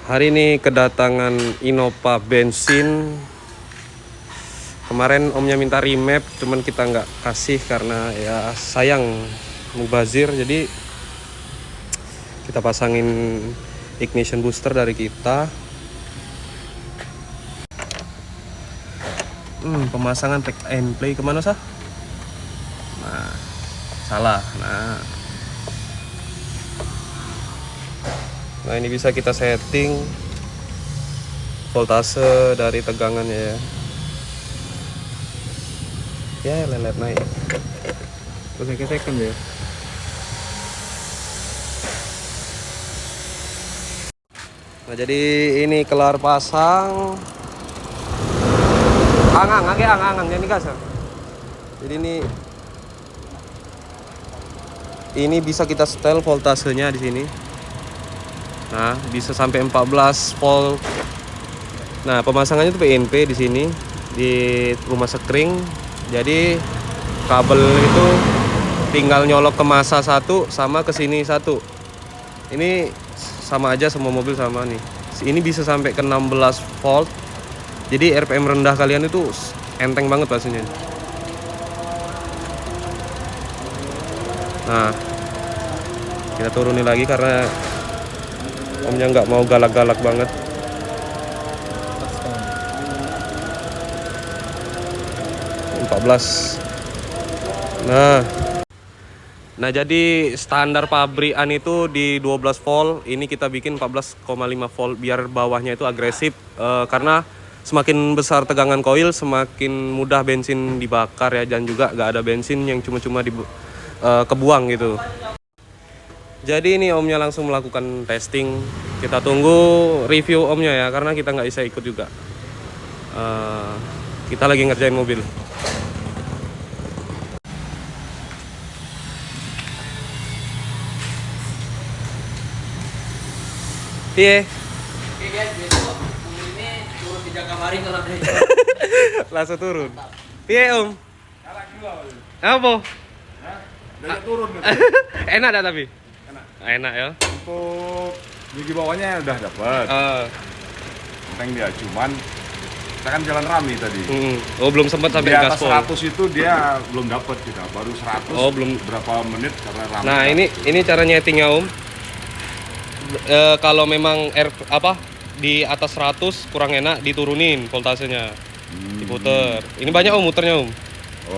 Hari ini kedatangan Innova bensin. Kemarin omnya minta remap, cuman kita nggak kasih karena ya sayang mubazir. Jadi kita pasangin ignition booster dari kita. Pemasangan take and play kemana sah? Nah, salah. Nah ini bisa kita setting voltase dari tegangannya ya. Ya lelet naik. Terus saya second ya. Nah jadi ini kelar pasang. Angang jadi gas ya. Jadi ini bisa kita setel voltasenya di sini. Nah, bisa sampai 14 volt. Nah, pemasangannya itu PNP di sini di rumah sekring. Jadi kabel itu tinggal nyolok ke masa satu sama ke sini satu. Ini sama aja, semua mobil sama nih. Ini bisa sampai ke 16 volt. Jadi RPM rendah kalian itu enteng banget pastinya. Nah, kita turunin lagi karena omnya nggak mau galak-galak banget. Nah jadi standar pabrikan itu di 12 volt. Ini kita bikin 14,5 volt biar bawahnya itu agresif. Karena semakin besar tegangan koil semakin mudah bensin dibakar ya, dan juga nggak ada bensin yang cuma-cuma kebuang gitu. Jadi ini omnya langsung melakukan testing. Kita tunggu review omnya ya, karena kita nggak bisa ikut juga. Kita lagi ngerjain mobil. Iya. Oke guys, besok ini turun di Jakabaring kalau ada. Langsung turun. Iya om. Apa? Udah turun gitu. Enak dah tapi. Enak ya. Untuk gigi bawahnya udah dapat. Enteng dia, cuman kita kan jalan rame tadi. Oh belum sempat sampai Di atas gaspol. 100 itu dia belum dapat kita, baru 100. Oh, belum. Berapa menit karena rame. Nah ini cara nyetingnya om. Kalau memang di atas 100 kurang enak, diturunin voltasenya, diputer. Ini banyak om muternya om.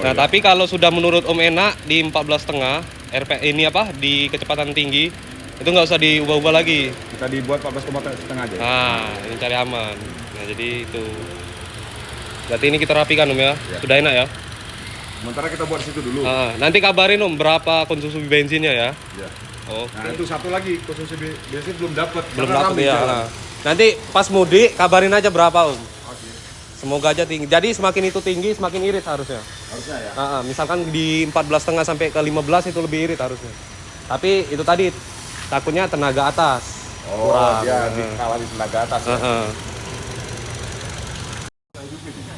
Nah tapi kalau sudah menurut om enak di 14,5 ini di kecepatan tinggi itu nggak usah diubah-ubah lagi. Kita dibuat 14,5 aja. Nah ini cari aman. Nah jadi itu. Berarti ini kita rapikan om ya. Sudah enak ya. Sementara kita buat situ dulu. Nanti kabarin om berapa konsumsi bensinnya ya. Ya. Oke. Nah itu satu lagi, konsumsi bensin belum dapat. Belum dapat ya. Nanti pas mudik kabarin aja berapa om. Oke. Semoga aja tinggi. Jadi semakin itu tinggi semakin irit harusnya. Harusnya ya. Misalkan di 14,5 sampai ke 15 itu lebih irit harusnya. Tapi itu tadi takutnya tenaga atas. Oh, kurang. dia kalah di tenaga atas. Ya?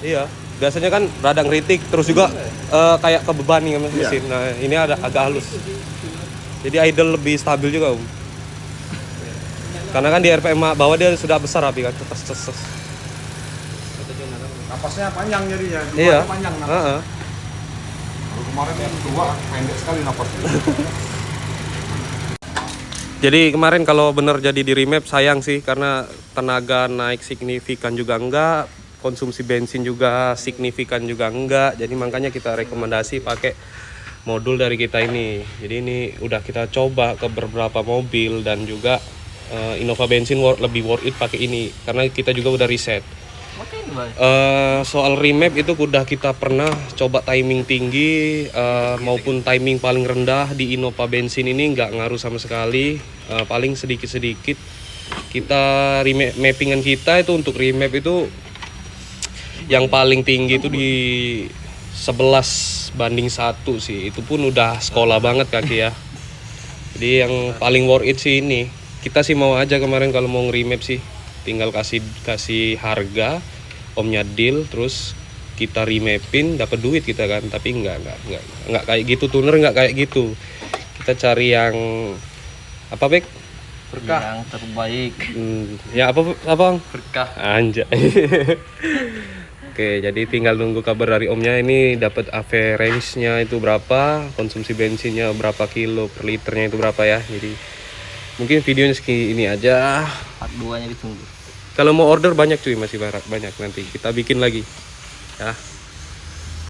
Iya. Biasanya kan rada ngeritik, terus juga kayak kebebani sama mesin. Nah ini agak halus. Jadi idle lebih stabil juga om. Karena kan di RPM bawah dia sudah besar api kan. Napasnya panjang jadinya. Iya. Panjang napasnya. Kalau kemarin yang dua pendek sekali napasnya. Jadi kemarin kalau bener jadi di remap sayang sih, karena tenaga naik signifikan juga enggak, konsumsi bensin juga signifikan juga enggak. Jadi makanya kita rekomendasi pakai modul dari kita ini. Jadi ini udah kita coba ke beberapa mobil dan juga Innova bensin lebih worth it pakai ini karena kita juga udah riset. Soal remap itu udah kita pernah coba timing tinggi maupun timing paling rendah di Innova bensin ini nggak ngaruh sama sekali. Paling sedikit-sedikit kita mappingan kita itu untuk remap itu yang paling tinggi itu di 11 banding 1 sih. Itu pun udah sekolah banget kaki ya. Jadi yang paling worth it sih ini. Kita sih mau aja kemarin kalau mau nge-remap sih tinggal kasih harga, omnya deal, terus kita remapin dapat duit kita kan. Tapi enggak kayak gitu, tuner enggak kayak gitu. Kita cari yang apa Bek? berkah. Yang terbaik. Ya apa Bang? Berkah. Anjay. Oke, jadi tinggal nunggu kabar dari omnya ini dapat average-nya itu berapa, konsumsi bensinnya berapa kilo per liternya itu berapa ya. Jadi mungkin videonya segini aja. Part 2-nya ditunggu. Kalau mau order banyak cuy, masih banyak nanti kita bikin lagi. Ya.